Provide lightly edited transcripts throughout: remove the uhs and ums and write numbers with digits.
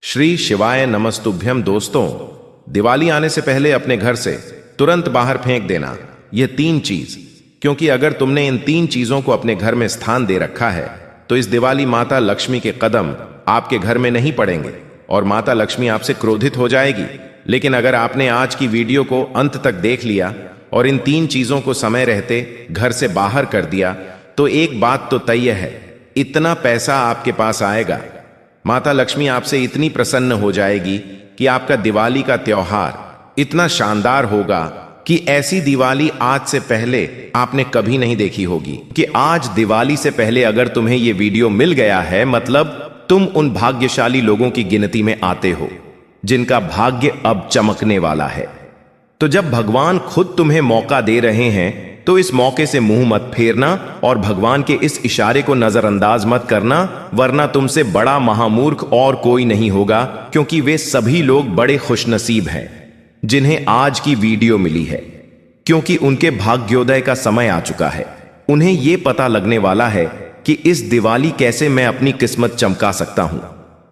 श्री शिवाय नमस्तुभ्यम। दोस्तों, दिवाली आने से पहले अपने घर से तुरंत बाहर फेंक देना यह 3 चीज, क्योंकि अगर तुमने इन 3 चीजों को अपने घर में स्थान दे रखा है तो इस दिवाली माता लक्ष्मी के कदम आपके घर में नहीं पड़ेंगे और माता लक्ष्मी आपसे क्रोधित हो जाएगी। लेकिन अगर आपने आज की वीडियो को अंत तक देख लिया और इन 3 चीजों को समय रहते घर से बाहर कर दिया तो एक बात तो तय है, इतना पैसा आपके पास आएगा, माता लक्ष्मी आपसे इतनी प्रसन्न हो जाएगी कि आपका दिवाली का त्योहार इतना शानदार होगा कि ऐसी दिवाली आज से पहले आपने कभी नहीं देखी होगी। कि आज दिवाली से पहले अगर तुम्हें यह वीडियो मिल गया है, मतलब तुम उन भाग्यशाली लोगों की गिनती में आते हो जिनका भाग्य अब चमकने वाला है। तो जब भगवान खुद तुम्हें मौका दे रहे हैं तो इस मौके से मुंह मत फेरना और भगवान के इस इशारे को नजरअंदाज मत करना, वरना तुमसे बड़ा महामूर्ख और कोई नहीं होगा। क्योंकि वे सभी लोग बड़े खुशनसीब हैं जिन्हें आज की वीडियो मिली है, क्योंकि उनके भाग्योदय का समय आ चुका है। उन्हें यह पता लगने वाला है कि इस दिवाली कैसे मैं अपनी किस्मत चमका सकता हूं।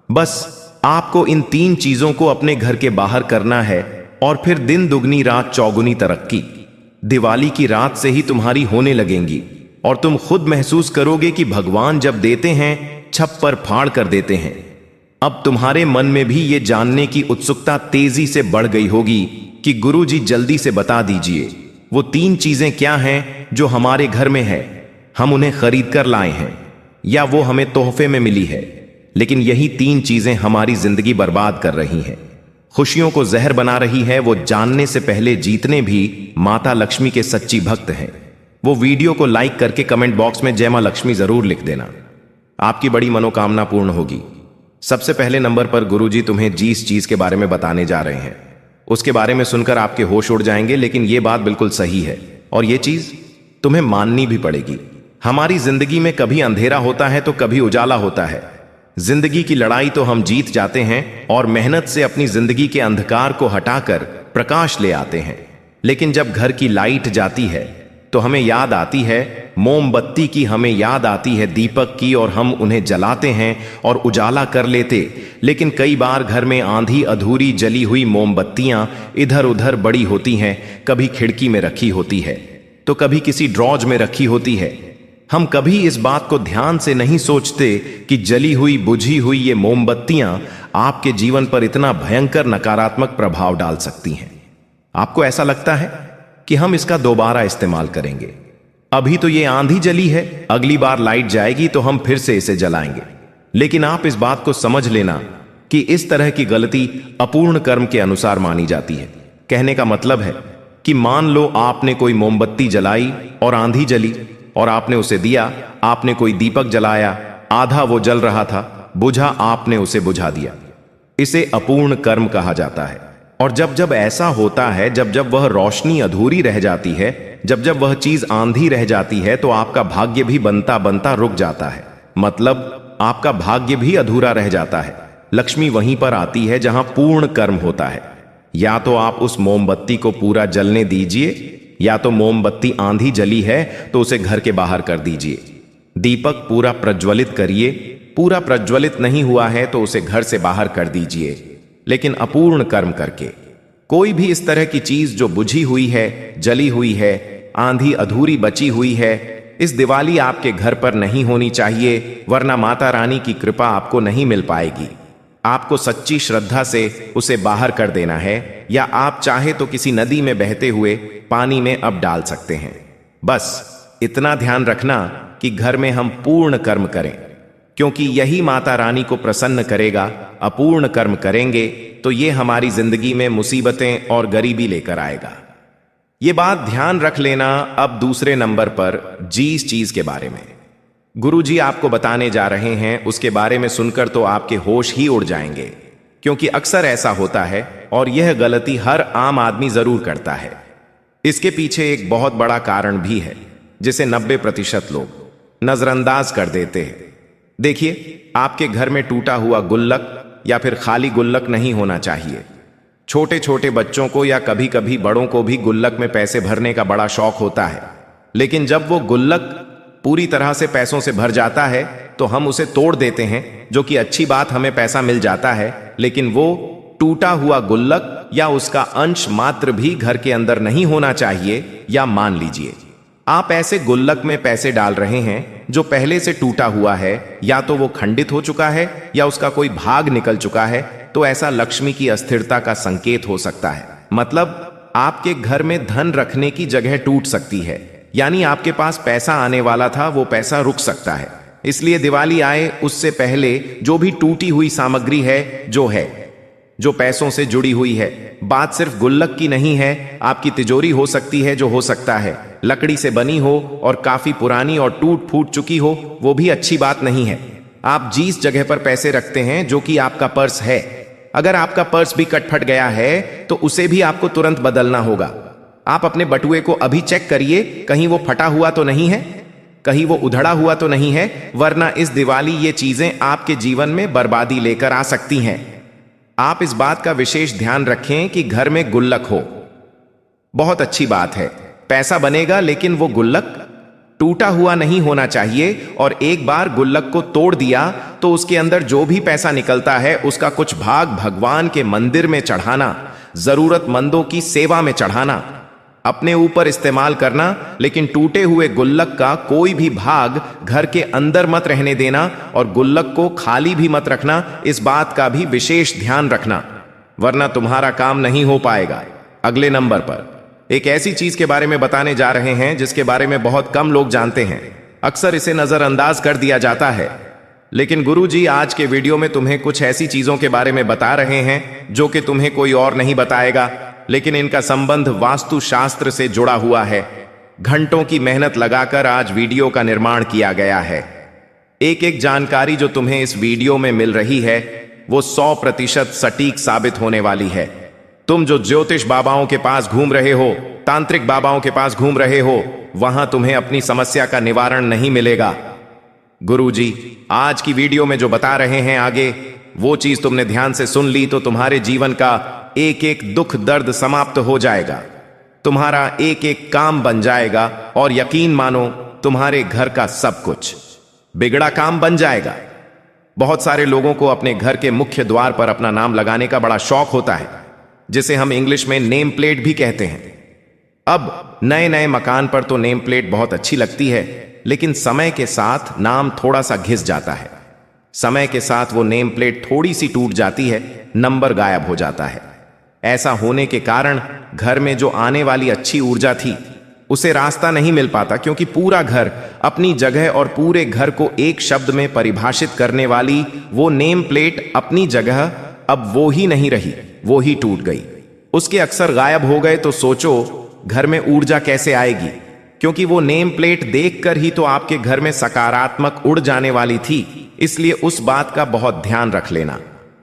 बस आपको इन 3 चीजों को अपने घर के बाहर करना है और फिर दिन दुगनी रात चौगुनी तरक्की दिवाली की रात से ही तुम्हारी होने लगेंगी और तुम खुद महसूस करोगे कि भगवान जब देते हैं छप्पर फाड़ कर देते हैं। अब तुम्हारे मन में भी ये जानने की उत्सुकता तेजी से बढ़ गई होगी कि गुरुजी जल्दी से बता दीजिए वो 3 चीजें क्या हैं जो हमारे घर में है, हम उन्हें खरीद कर लाए हैं या वो हमें तोहफे में मिली है, लेकिन यही 3 चीजें हमारी जिंदगी बर्बाद कर रही हैं, खुशियों को जहर बना रही है। वो जानने से पहले जितने भी माता लक्ष्मी के सच्ची भक्त हैं वो वीडियो को लाइक करके कमेंट बॉक्स में जय मां लक्ष्मी जरूर लिख देना, आपकी बड़ी मनोकामना पूर्ण होगी। सबसे पहले नंबर पर गुरुजी तुम्हें जिस चीज के बारे में बताने जा रहे हैं उसके बारे में सुनकर आपके होश उड़ जाएंगे, लेकिन यह बात बिल्कुल सही है और यह चीज तुम्हें माननी भी पड़ेगी। हमारी जिंदगी में कभी अंधेरा होता है तो कभी उजाला होता है। जिंदगी की लड़ाई तो हम जीत जाते हैं और मेहनत से अपनी जिंदगी के अंधकार को हटाकर प्रकाश ले आते हैं, लेकिन जब घर की लाइट जाती है तो हमें याद आती है मोमबत्ती की, हमें याद आती है दीपक की और हम उन्हें जलाते हैं और उजाला कर लेते। लेकिन कई बार घर में आंधी अधूरी जली हुई मोमबत्तियां इधर उधर बड़ी होती हैं, कभी खिड़की में रखी होती है तो कभी किसी ड्रॉज में रखी होती है। हम कभी इस बात को ध्यान से नहीं सोचते कि जली हुई बुझी हुई ये मोमबत्तियां आपके जीवन पर इतना भयंकर नकारात्मक प्रभाव डाल सकती हैं। आपको ऐसा लगता है कि हम इसका दोबारा इस्तेमाल करेंगे, अभी तो ये आंधी जली है, अगली बार लाइट जाएगी तो हम फिर से इसे जलाएंगे। लेकिन आप इस बात को समझ लेना कि इस तरह की गलती अपूर्ण कर्म के अनुसार मानी जाती है। कहने का मतलब है कि मान लो आपने कोई मोमबत्ती जलाई और आंधी जली और आपने उसे दिया, आपने कोई दीपक जलाया, आधा वो जल रहा था, बुझा, आपने उसे बुझा दिया, इसे अपूर्ण कर्म कहा जाता है। और जब जब ऐसा होता है, जब जब वह रोशनी अधूरी रह जाती है, जब जब वह चीज आंधी रह जाती है तो आपका भाग्य भी बनता बनता रुक जाता है, मतलब आपका भाग्य भी अधूरा रह जाता है। लक्ष्मी वहीं पर आती है जहां पूर्ण कर्म होता है। या तो आप उस मोमबत्ती को पूरा जलने दीजिए, या तो मोमबत्ती आंधी जली है तो उसे घर के बाहर कर दीजिए। दीपक पूरा प्रज्वलित करिए, पूरा प्रज्वलित नहीं हुआ है तो उसे घर से बाहर कर दीजिए, लेकिन अपूर्ण कर्म करके। कोई भी इस तरह की चीज जो बुझी हुई है, जली हुई है, आंधी अधूरी बची हुई है, इस दिवाली आपके घर पर नहीं होनी चाहिए, वरना माता रानी की कृपा आपको नहीं मिल पाएगी। आपको सच्ची श्रद्धा से उसे बाहर कर देना है, या आप चाहे तो किसी नदी में बहते हुए पानी में अब डाल सकते हैं। बस इतना ध्यान रखना कि घर में हम पूर्ण कर्म करें, क्योंकि यही माता रानी को प्रसन्न करेगा। अपूर्ण कर्म करेंगे तो ये हमारी जिंदगी में मुसीबतें और गरीबी लेकर आएगा। ये बात ध्यान रख लेना। अब दूसरे नंबर पर जिस चीज के बारे में गुरुजी आपको बताने जा रहे हैं उसके बारे में सुनकर तो आपके होश ही उड़ जाएंगे, क्योंकि अक्सर ऐसा होता है और यह गलती हर आम आदमी जरूर करता है। इसके पीछे एक बहुत बड़ा कारण भी है जिसे 90% लोग नजरअंदाज कर देते हैं। देखिए, आपके घर में टूटा हुआ गुल्लक या फिर खाली गुल्लक नहीं होना चाहिए। छोटे छोटे बच्चों को या कभी कभी बड़ों को भी गुल्लक में पैसे भरने का बड़ा शौक होता है, लेकिन जब वो गुल्लक पूरी तरह से पैसों से भर जाता है तो हम उसे तोड़ देते हैं, जो कि अच्छी बात, हमें पैसा मिल जाता है। लेकिन वो टूटा हुआ गुल्लक या उसका अंश मात्र भी घर के अंदर नहीं होना चाहिए। या मान लीजिए आप ऐसे गुल्लक में पैसे डाल रहे हैं जो पहले से टूटा हुआ है, या तो वो खंडित हो चुका है या उसका कोई भाग निकल चुका है, तो ऐसा लक्ष्मी की अस्थिरता का संकेत हो सकता है। मतलब आपके घर में धन रखने की जगह टूट सकती है, यानी आपके पास पैसा आने वाला था वो पैसा रुक सकता है। इसलिए दिवाली आए उससे पहले जो भी टूटी हुई सामग्री है, जो पैसों से जुड़ी हुई है, बात सिर्फ गुल्लक की नहीं है, आपकी तिजोरी हो सकती है, जो हो सकता है लकड़ी से बनी हो और काफी पुरानी और टूट फूट चुकी हो, वो भी अच्छी बात नहीं है। आप जिस जगह पर पैसे रखते हैं, जो कि आपका पर्स है, अगर आपका पर्स भी कट-फट गया है तो उसे भी आपको तुरंत बदलना होगा। आप अपने बटुए को अभी चेक करिए, कहीं वो फटा हुआ तो नहीं है, कहीं वो उधड़ा हुआ तो नहीं है, वरना इस दिवाली ये चीजें आपके जीवन में बर्बादी लेकर आ सकती हैं। आप इस बात का विशेष ध्यान रखें कि घर में गुल्लक हो। बहुत अच्छी बात है, पैसा बनेगा, लेकिन वो गुल्लक टूटा हुआ नहीं होना चाहिए। और एक बार गुल्लक को तोड़ दिया तो उसके अंदर जो भी पैसा निकलता है उसका कुछ भाग भगवान के मंदिर में चढ़ाना, जरूरतमंदों की सेवा में चढ़ाना, अपने ऊपर इस्तेमाल करना, लेकिन टूटे हुए गुल्लक का कोई भी भाग घर के अंदर मत रहने देना और गुल्लक को खाली भी मत रखना। इस बात का भी विशेष ध्यान रखना, वरना तुम्हारा काम नहीं हो पाएगा। अगले नंबर पर एक ऐसी चीज के बारे में बताने जा रहे हैं जिसके बारे में बहुत कम लोग जानते हैं। अक्सर इसे नजरअंदाज कर दिया जाता है, लेकिन गुरुजी आज के वीडियो में तुम्हें कुछ ऐसी चीजों के बारे में बता रहे हैं जो कि तुम्हें कोई और नहीं बताएगा, लेकिन इनका संबंध वास्तुशास्त्र से जुड़ा हुआ है। घंटों की मेहनत लगाकर आज वीडियो का निर्माण किया गया है। एक एक जानकारी जो तुम्हें इस वीडियो में मिल रही है वो 100% सटीक साबित होने वाली है। तुम जो ज्योतिष बाबाओं के पास घूम रहे हो, तांत्रिक बाबाओं के पास घूम रहे हो, वहां तुम्हें अपनी समस्या का निवारण नहीं मिलेगा। गुरुजी आज की वीडियो में जो बता रहे हैं आगे, वो चीज तुमने ध्यान से सुन ली तो तुम्हारे जीवन का एक एक दुख दर्द समाप्त हो जाएगा, तुम्हारा एक एक काम बन जाएगा और यकीन मानो तुम्हारे घर का सब कुछ बिगड़ा काम बन जाएगा। बहुत सारे लोगों को अपने घर के मुख्य द्वार पर अपना नाम लगाने का बड़ा शौक होता है, जिसे हम इंग्लिश में नेम प्लेट भी कहते हैं। अब नए नए मकान पर तो नेम प्लेट बहुत अच्छी लगती है, लेकिन समय के साथ नाम थोड़ा सा घिस जाता है। समय के साथ वो नेम प्लेट थोड़ी सी टूट जाती है, नंबर गायब हो जाता है। ऐसा होने के कारण घर में जो आने वाली अच्छी ऊर्जा थी उसे रास्ता नहीं मिल पाता, क्योंकि पूरा घर अपनी जगह और पूरे घर को एक शब्द में परिभाषित करने वाली वो नेम प्लेट अपनी जगह अब वो ही नहीं रही, वो ही टूट गई। उसके अक्सर गायब हो गए तो सोचो घर में ऊर्जा कैसे आएगी, क्योंकि वो नेम प्लेट देखकर ही तो आपके घर में सकारात्मक उड़ जाने वाली थी। इसलिए उस बात का बहुत ध्यान रख लेना।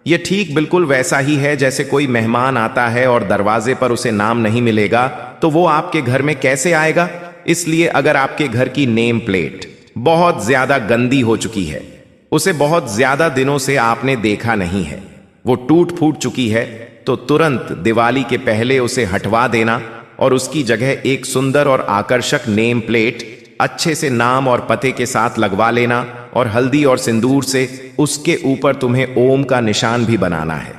यह ठीक बिल्कुल वैसा ही है जैसे कोई मेहमान आता है और दरवाजे पर उसे नाम नहीं मिलेगा तो वो आपके घर में कैसे आएगा। इसलिए अगर आपके घर की नेम प्लेट बहुत ज्यादा गंदी हो चुकी है, उसे बहुत ज्यादा दिनों से आपने देखा नहीं है, वो टूट फूट चुकी है, तो तुरंत दिवाली के पहले उसे हटवा देना और उसकी जगह एक सुंदर और आकर्षक नेम प्लेट अच्छे से नाम और पते के साथ लगवा लेना और हल्दी और सिंदूर से उसके ऊपर तुम्हें ओम का निशान भी बनाना है।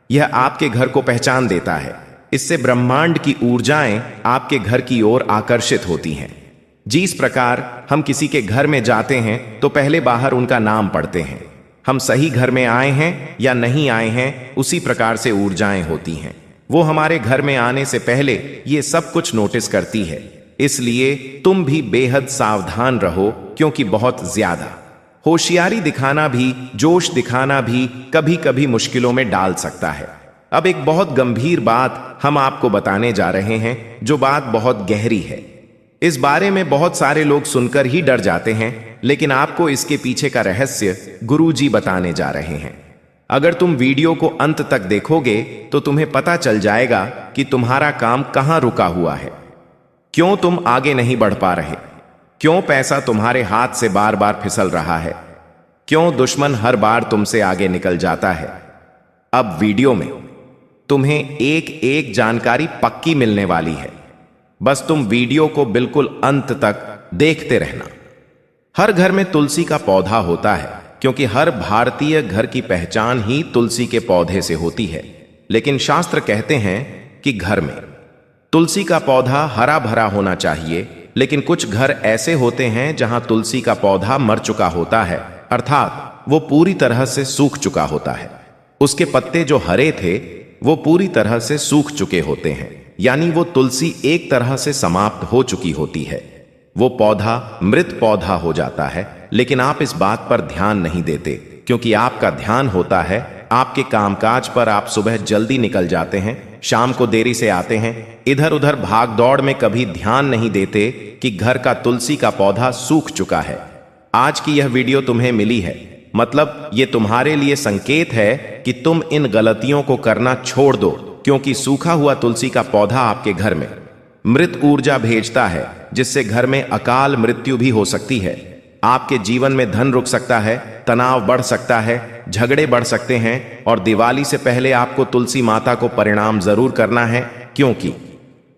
यह आपके घर को पहचान देता है। इससे ब्रह्मांड की ऊर्जाएं आपके घर की ओर आकर्षित होती हैं। जिस प्रकार हम किसी के घर में जाते हैं तो पहले बाहर उनका नाम पढ़ते हैं, हम सही घर में आए हैं या नहीं आए हैं, उसी प्रकार से ऊर्जाएं होती हैं। वो हमारे घर में आने से पहले ये सब कुछ नोटिस करती है। इसलिए तुम भी बेहद सावधान रहो, क्योंकि बहुत ज्यादा होशियारी दिखाना भी, जोश दिखाना भी कभी कभी मुश्किलों में डाल सकता है। अब एक बहुत गंभीर बात हम आपको बताने जा रहे हैं, जो बात बहुत गहरी है। इस बारे में बहुत सारे लोग सुनकर ही डर जाते हैं, लेकिन आपको इसके पीछे का रहस्य गुरुजी बताने जा रहे हैं। अगर तुम वीडियो को अंत तक देखोगे तो तुम्हें पता चल जाएगा कि तुम्हारा काम कहां रुका हुआ है, क्यों तुम आगे नहीं बढ़ पा रहे, क्यों पैसा तुम्हारे हाथ से बार बार फिसल रहा है, क्यों दुश्मन हर बार तुमसे आगे निकल जाता है। अब वीडियो में तुम्हें एक एक जानकारी पक्की मिलने वाली है, बस तुम वीडियो को बिल्कुल अंत तक देखते रहना। हर घर में तुलसी का पौधा होता है, क्योंकि हर भारतीय घर की पहचान ही तुलसी के पौधे से होती है। लेकिन शास्त्र कहते हैं कि घर में तुलसी का पौधा हरा भरा होना चाहिए, लेकिन कुछ घर ऐसे होते हैं जहां तुलसी का पौधा मर चुका होता है, अर्थात वो पूरी तरह से सूख चुका होता है। उसके पत्ते जो हरे थे वो पूरी तरह से सूख चुके होते हैं, यानी वो तुलसी एक तरह से समाप्त हो चुकी होती है। वो पौधा मृत पौधा हो जाता है। लेकिन आप इस बात पर ध्यान नहीं देते, क्योंकि आपका ध्यान होता है आपके कामकाज पर। आप सुबह जल्दी निकल जाते हैं, शाम को देरी से आते हैं, इधर उधर भाग दौड़ में कभी ध्यान नहीं देते कि घर का तुलसी का पौधा सूख चुका है। आज की यह वीडियो तुम्हें मिली है, मतलब ये तुम्हारे लिए संकेत है कि तुम इन गलतियों को करना छोड़ दो, क्योंकि सूखा हुआ तुलसी का पौधा आपके घर में मृत ऊर्जा भेजता है, जिससे घर में अकाल मृत्यु भी हो सकती है। आपके जीवन में धन रुक सकता है, तनाव बढ़ सकता है, झगड़े बढ़ सकते हैं। और दिवाली से पहले आपको तुलसी माता को प्रणाम जरूर करना है, क्योंकि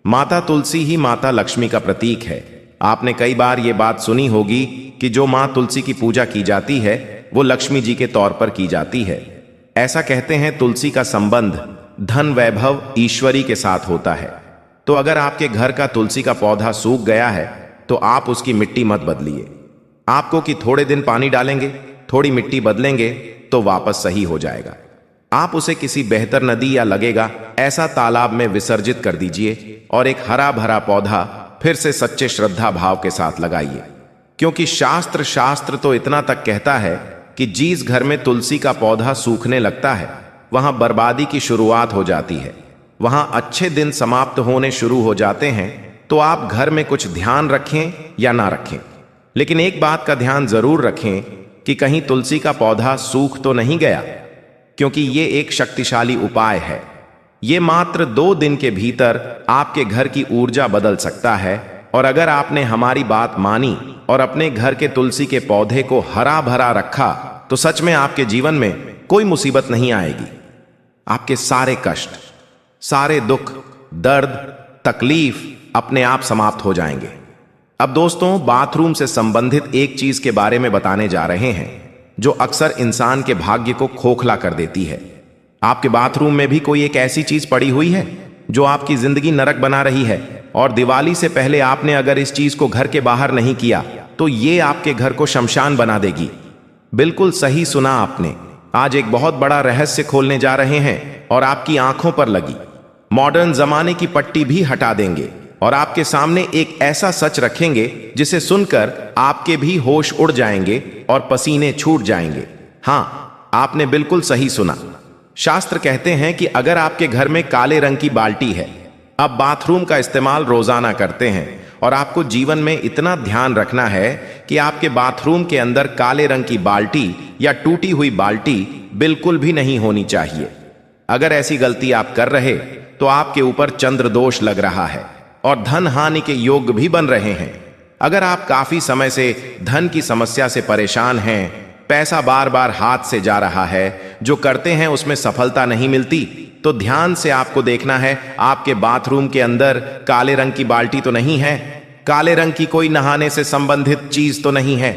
माता तुलसी ही माता लक्ष्मी का प्रतीक है। आपने कई बार ये बात सुनी होगी कि जो माँ तुलसी की पूजा की जाती है वो लक्ष्मी जी के तौर पर की जाती है। ऐसा कहते हैं तुलसी का संबंध धन वैभव ईश्वरी के साथ होता है। तो अगर आपके घर का तुलसी का पौधा सूख गया है तो आप उसकी मिट्टी मत बदलिए। आपको कि थोड़े दिन पानी डालेंगे, थोड़ी मिट्टी बदलेंगे तो वापस सही हो जाएगा। आप उसे किसी बेहतर नदी या लगेगा ऐसा तालाब में विसर्जित कर दीजिए और एक हरा भरा पौधा फिर से सच्चे श्रद्धा भाव के साथ लगाइए। क्योंकि शास्त्र तो इतना तक कहता है कि जिस घर में तुलसी का पौधा सूखने लगता है वहां बर्बादी की शुरुआत हो जाती है, वहां अच्छे दिन समाप्त होने शुरू हो जाते हैं। तो आप घर में कुछ ध्यान रखें या ना रखें, लेकिन एक बात का ध्यान जरूर रखें कि कहीं तुलसी का पौधा सूख तो नहीं गया, क्योंकि ये एक शक्तिशाली उपाय है। ये मात्र 2 दिन के भीतर आपके घर की ऊर्जा बदल सकता है। और अगर आपने हमारी बात मानी और अपने घर के तुलसी के पौधे को हरा भरा रखा तो सच में आपके जीवन में कोई मुसीबत नहीं आएगी। आपके सारे कष्ट, सारे दुख, दर्द, तकलीफ अपने आप समाप्त हो जाएंगे। अब दोस्तों, बाथरूम से संबंधित एक चीज के बारे में बताने जा रहे हैं जो अक्सर इंसान के भाग्य को खोखला कर देती है। आपके बाथरूम में भी कोई एक ऐसी चीज पड़ी हुई है जो आपकी जिंदगी नरक बना रही है, और दिवाली से पहले आपने अगर इस चीज को घर के बाहर नहीं किया तो ये आपके घर को शमशान बना देगी। बिल्कुल सही सुना आपने। आज एक बहुत बड़ा रहस्य खोलने जा रहे हैं और आपकी आंखों पर लगी मॉडर्न जमाने की पट्टी भी हटा देंगे और आपके सामने एक ऐसा सच रखेंगे जिसे सुनकर आपके भी होश उड़ जाएंगे और पसीने छूट जाएंगे। हाँ, आपने बिल्कुल सही सुना। शास्त्र कहते हैं कि अगर आपके घर में काले रंग की बाल्टी है, आप बाथरूम का इस्तेमाल रोजाना करते हैं और आपको जीवन में इतना ध्यान रखना है कि आपके बाथरूम के अंदर काले रंग की बाल्टी या टूटी हुई बाल्टी बिल्कुल भी नहीं होनी चाहिए। अगर ऐसी गलती आप कर रहे तो आपके ऊपर चंद्र दोष लग रहा है और धन हानि के योग भी बन रहे हैं। अगर आप काफी समय से धन की समस्या से परेशान हैं, पैसा बार बार हाथ से जा रहा है, जो करते हैं उसमें सफलता नहीं मिलती, तो ध्यान से आपको देखना है आपके बाथरूम के अंदर काले रंग की बाल्टी तो नहीं है, काले रंग की कोई नहाने से संबंधित चीज तो नहीं है।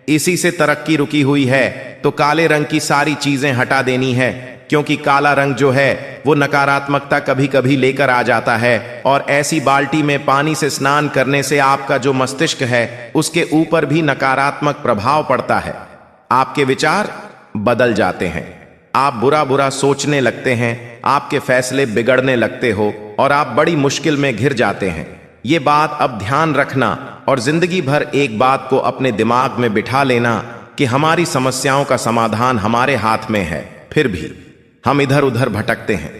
इसी से तरक्की रुकी हुई है तो काले रंग की सारी चीजें हटा देनी है, क्योंकि काला रंग जो है वो नकारात्मकता कभी कभी लेकर आ जाता है। और ऐसी बाल्टी में पानी से स्नान करने से आपका जो मस्तिष्क है उसके ऊपर भी नकारात्मक प्रभाव पड़ता है। आपके विचार बदल जाते हैं, आप बुरा बुरा सोचने लगते हैं, आपके फैसले बिगड़ने लगते हो और आप बड़ी मुश्किल में घिर जाते हैं। ये बात अब ध्यान रखना और जिंदगी भर एक बात को अपने दिमाग में बिठा लेना कि हमारी समस्याओं का समाधान हमारे हाथ में है। फिर भी हम इधर उधर भटकते हैं।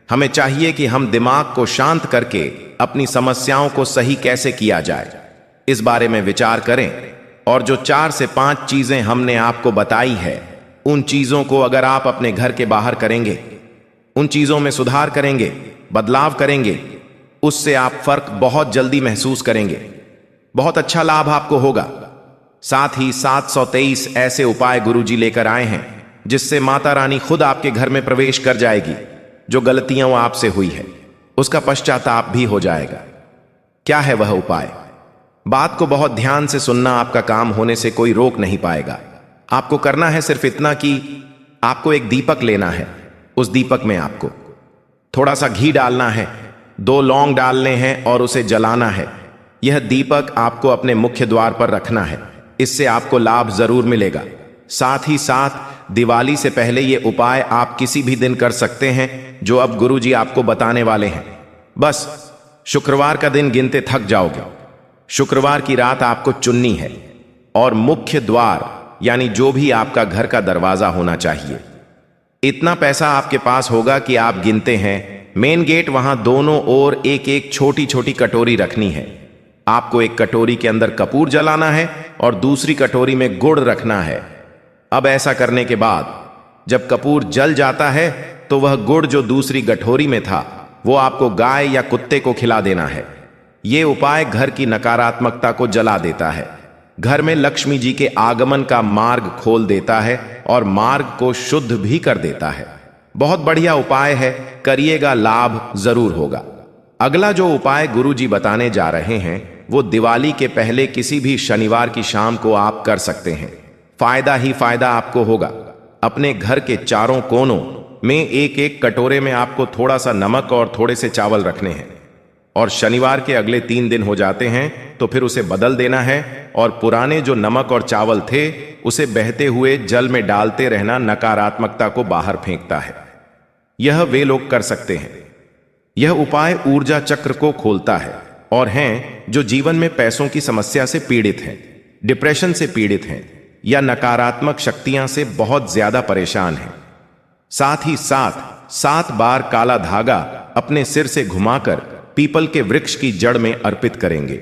हमें चाहिए कि हम दिमाग को शांत करके अपनी समस्याओं को सही कैसे किया जाए, इस बारे में विचार करें। और जो 4 से 5 चीजें हमने आपको बताई है, उन चीजों को अगर आप अपने घर के बाहर करेंगे, उन चीजों में सुधार करेंगे, बदलाव करेंगे, उससे आप फर्क बहुत जल्दी महसूस करेंगे। बहुत अच्छा लाभ आपको होगा। साथ ही 723 ऐसे उपाय गुरुजी लेकर आए हैं जिससे माता रानी खुद आपके घर में प्रवेश कर जाएगी। जो गलतियां आपसे हुई है उसका पश्चाताप भी हो जाएगा। क्या है वह उपाय? बात को बहुत ध्यान से सुनना, आपका काम होने से कोई रोक नहीं पाएगा। आपको करना है सिर्फ इतना कि आपको एक दीपक लेना है। उस दीपक में आपको थोड़ा सा घी डालना है, 2 लौंग डालने हैं और उसे जलाना है। यह दीपक आपको अपने मुख्य द्वार पर रखना है। इससे आपको लाभ जरूर मिलेगा। साथ ही साथ दिवाली से पहले यह उपाय आप किसी भी दिन कर सकते हैं, जो अब गुरुजी आपको बताने वाले हैं। बस शुक्रवार का दिन गिनते थक जाओगे। शुक्रवार की रात आपको चुननी है और मुख्य द्वार यानी जो भी आपका घर का दरवाजा होना चाहिए, इतना पैसा आपके पास होगा कि आप गिनते हैं मेन गेट, वहां दोनों ओर एक एक छोटी छोटी कटोरी रखनी है। आपको एक कटोरी के अंदर कपूर जलाना है और दूसरी कटोरी में गुड़ रखना है। अब ऐसा करने के बाद जब कपूर जल जाता है तो वह गुड़ जो दूसरी कटोरी में था वो आपको गाय या कुत्ते को खिला देना है। यह उपाय घर की नकारात्मकता को जला देता है, घर में लक्ष्मी जी के आगमन का मार्ग खोल देता है और मार्ग को शुद्ध भी कर देता है। बहुत बढ़िया उपाय है, करिएगा, लाभ जरूर होगा। अगला जो उपाय गुरुजी बताने जा रहे हैं वो दिवाली के पहले किसी भी शनिवार की शाम को आप कर सकते हैं। फायदा ही फायदा आपको होगा। अपने घर के चारों कोनों में एक एक कटोरे में आपको थोड़ा सा नमक और थोड़े से चावल रखने हैं और शनिवार के अगले 3 दिन हो जाते हैं तो फिर उसे बदल देना है और पुराने जो नमक और चावल थे उसे बहते हुए जल में डालते रहना नकारात्मकता को बाहर फेंकता है। यह वे लोग कर सकते हैं। यह उपाय ऊर्जा चक्र को खोलता है और हैं जो जीवन में पैसों की समस्या से पीड़ित हैं, डिप्रेशन से पीड़ित हैं या नकारात्मक शक्तियां से बहुत ज्यादा परेशान हैं। साथ ही साथ 7 बार काला धागा अपने सिर से घुमाकर पीपल के वृक्ष की जड़ में अर्पित करेंगे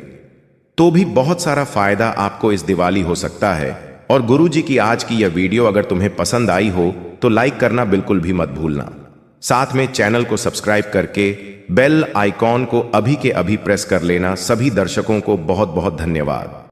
तो भी बहुत सारा फायदा आपको इस दिवाली हो सकता है। और गुरुजी की आज की यह वीडियो अगर तुम्हें पसंद आई हो तो लाइक करना बिल्कुल भी मत भूलना। साथ में चैनल को सब्सक्राइब करके बेल आइकॉन को अभी के अभी प्रेस कर लेना। सभी दर्शकों को बहुत बहुत धन्यवाद।